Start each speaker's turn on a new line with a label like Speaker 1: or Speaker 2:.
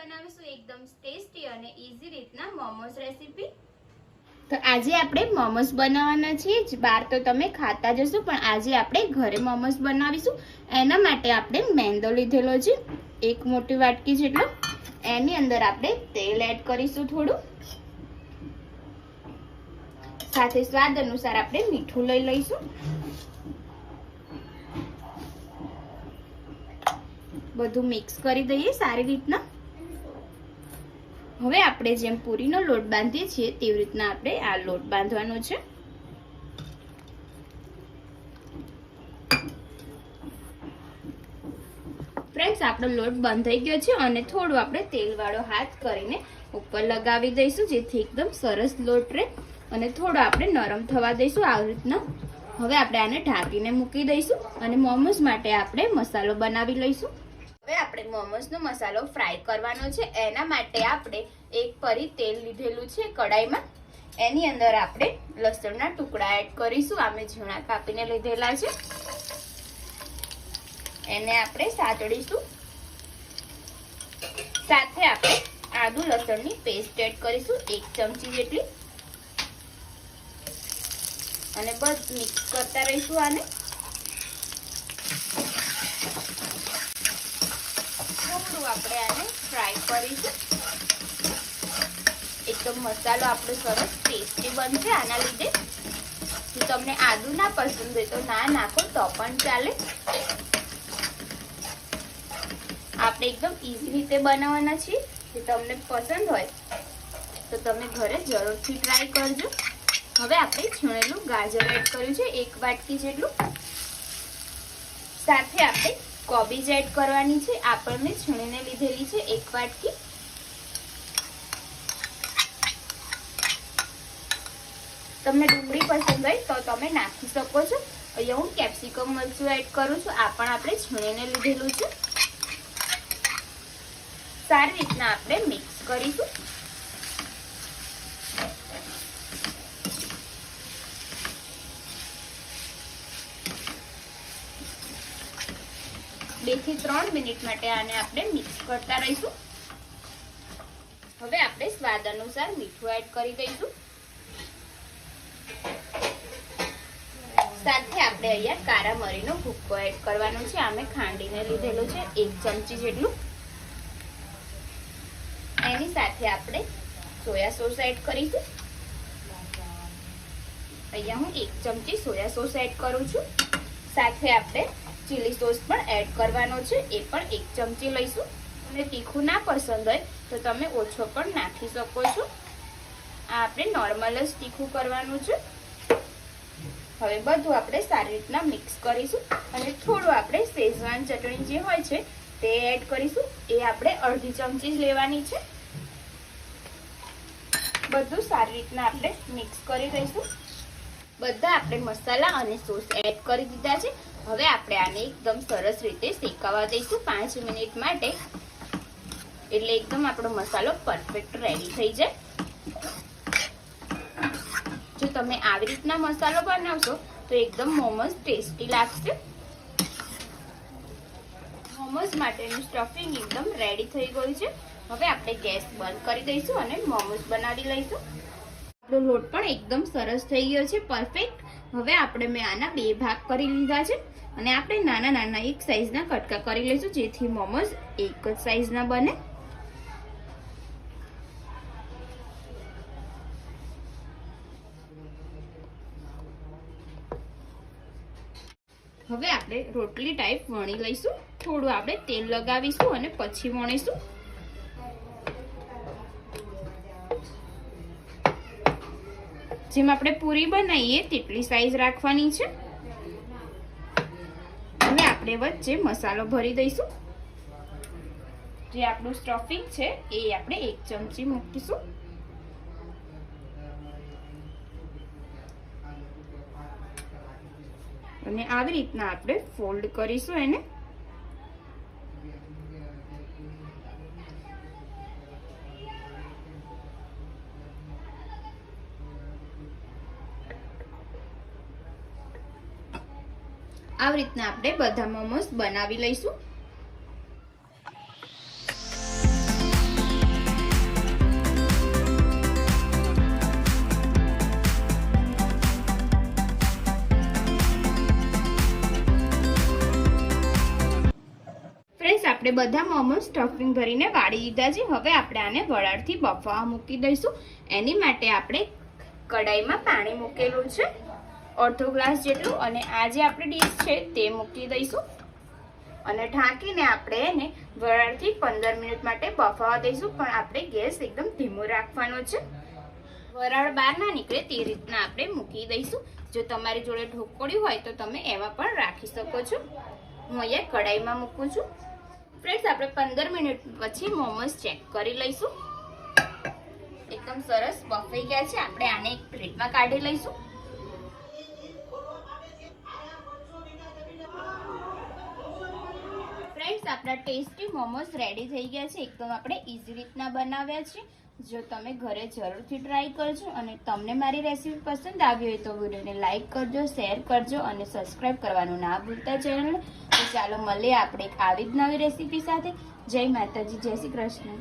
Speaker 1: બનાવીશું એકદમ ટેસ્ટી અને ઈઝી રીતના મોમોસ રેસીપી। તો આજે આપણે મોમોસ બનાવવાના છીએ। બહાર તો તમે ખાતા જશો, પણ આજે આપણે ઘરે મોમોસ બનાવીશું। એના માટે આપણે મેંદો લીધેલો છે, એક મોટી વાટકી જેટલો। એની અંદર આપણે તેલ એડ કરીશું થોડું, સાથે સ્વાદ અનુસાર આપણે મીઠું લઈ લઈશું। બધું મિક્સ કરી દઈએ સારી રીતના। હવે આપણે જેમ પૂરીનો લોટ બાંધીએ છીએ તેવી રીતના આપણે આ લોટ બાંધવાનો છે। ફ્રેન્ડ્સ, આપણો લોટ બંધાઈ ગયો છે અને થોડું આપણે તેલવાળો હાથ કરીને ઉપર લગાવી દઈશું, જેથી એકદમ સરસ લોટ રહે અને થોડો આપણે નરમ થવા દઈશું આવી રીતના। હવે આપણે આને ઢાંકીને મૂકી દઈશું અને મોમોસ માટે આપણે મસાલો બનાવી લઈશું। હવે આપણે મોમોસનો મસાલો ફ્રાય કરવાનો છે। એના માટે આપણે એક પરી તેલ લીધેલું છે કડાઈમાં। એની અંદર આપણે લસણના ટુકડા એડ કરીશું, આ મેં ઝીણા કાપીને લીધેલા છે। એને આપણે સાતળીશું। સાથે આપણે આદુ લસણની પેસ્ટ એડ કરીશું, 1 ચમચી જેટલી, અને બસ મિક્સ કરતા રહીશું આને। આપણે આને ફ્રાય કરીશું। એકદમ મસાલો આપણો સરસ ટેસ્ટી બનશે આના લીધે। જો તમને આદુ ના પસંદ હોય તો ના નાખો તો પણ ચાલે। આપણે એકદમ ઈઝી રીતે બનાવવાના છીએ। જો તમને પસંદ હોય તો તમે ઘરે જરૂરથી ટ્રાય કરજો। હવે આપણે છીણેલું ગાજર એડ કર્યું છે, 1 વાટકી જેટલું। સાથે આપણે કોબીજ એડ કરવાની છે, આપણને છીણીને લીધેલી છે 1 વાટકી। તમને ડુંગળી પસંદ હોય તો તમે નાખી શકો છો। અહીંયા હું કેપ્સિકમ મરચું એડ કરું છું, આ પણ આપણે છીણીને લીધેલું છે। સારી રીતના આપણે મિક્સ કરીશું। બે થી 3 મિનિટ માટે આને આપણે મિક્સ કરતા રહીશું। હવે આપણે સ્વાદ અનુસાર મીઠું એડ કરી દઈશું। સાથે આપણે અહીંયા કારા મરીનો ભૂક્કો એડ કરવાનો છે, આ મેં ખાંડીને લીધેલો છે 1 ચમચી જેટલું। એની સાથે આપણે સોયા સોસ એડ કરીશું। અહીંયા હું 1 ચમચી સોયા સોસ એડ કરું છું। સાથે આપણે ચીલી સોસ પણ એડ કરવાનો છે, એ પણ 1 ચમચી લઈશું। અને તીખું ના પસંદ હોય તો તમે ઓછો પણ નાખી શકો છો। આ આપણે નોર્મલ જ તીખું કરવાનું છે। હવે બધું આપણે સારી રીતના મિક્સ કરીશું અને થોડું આપણે શેઝવાન ચટણી જે હોય છે તે એડ કરીશું, એ આપણે અડધી ચમચી જ લેવાની છે। બધું સારી રીતના આપણે મિક્સ કરી દઈશું। બધા આપણે મસાલા અને સોસ એડ કરી દીધા છે। હવે આપણે આને એકદમ સરસ રીતે શેકાવા દઈશું 5 મિનિટ માટે, એટલે એકદમ આપણો મસાલો પરફેક્ટ રેડી થઈ જાય। જો તમે આવી રીતના મસાલો બનાવશો તો એકદમ મોમોસ ટેસ્ટી લાગશે। મોમોસ માટેનું સ્ટફિંગ એકદમ રેડી થઈ ગયું છે। હવે આપણે ગેસ બંધ કરી દઈશું અને મોમોસ બનાવી લઈશું। આપણો લોટ પણ એકદમ સરસ થઈ ગયો છે, પરફેક્ટ। હવે આપણે મેં આના 2 ભાગ કરી લીધા છે અને આપણે નાના નાના એક સાઈઝના કટકા કરી લઈશું, જેથી મોમોસ એક જ સાઈઝના બને। હવે આપણે રોટલી ટાઈપ વણી લઈશું। થોડું આપણે તેલ લગાવીશું અને પછી વણીશું। જેમ આપણે પૂરી બનાવીએ તેટલી સાઈઝ રાખવાની છે। હવે આપણે વચ્ચે મસાલો ભરી દઈશું। જે આપણું સ્ટફિંગ છે એ આપણે 1 ચમચી મૂકીશું। અને આવી રીતના આપણે ફોલ્ડ કરીશું એને। આવી રીતના આપણે બધા મોમોસ બનાવી લઈશું। આપણે બધા મોમોસ સ્ટફિંગ ભરીને વાળી દીધા છે. હવે આપણે આને વરાળથી બફાવા મૂકી દઈશું. એની માટે આપણે કડાઈમાં પાણી મૂકેલું છે અડધો ગ્લાસ જેટલું, અને આ જે આપણી ડીશ છે તે મૂકી દઈશું અને ઢાંકીને આપણે એને વરાળથી 15 મિનિટ માટે બફાવા દઈશું. પણ આપણે ગેસ એકદમ ધીમો રાખવાનો છે, વરાળ બહાર ના નીકળે તે રીતના આપણે મૂકી દઈશું. જો તમારી જોડે ઢોકળી હોય તો તમે એમાં પણ રાખી શકો છો. હું અહીંયા કડાઈમાં મૂકું છું. ફ્રેન્ડ્સ, આપણે 15 મિનિટ પછી મોમોસ ચેક કરી લઈશું. એકદમ સરસ બફાઈ ગયા છે. આપણે આને એક પ્લેટમાં કાઢી લઈશું. ફ્રેન્ડ્સ, આપણા ટેસ્ટી મોમોસ રેડી થઈ ગયા છે. એકદમ આપણે ઈઝી રીતના બનાવ્યા છે. જો તમે ઘરે જરૂરથી ટ્રાય કરજો અને તમને મારી રેસીપી પસંદ આવી હોય તો વિડીયોને લાઈક કરજો, શેર કરજો અને સબસ્ક્રાઈબ કરવાનું ના ભૂલતા ચેનલને. તો ચાલો મળીએ આપણે એક આવી જ નવી રેસીપી સાથે. જય માતાજી, જય શ્રી કૃષ્ણ.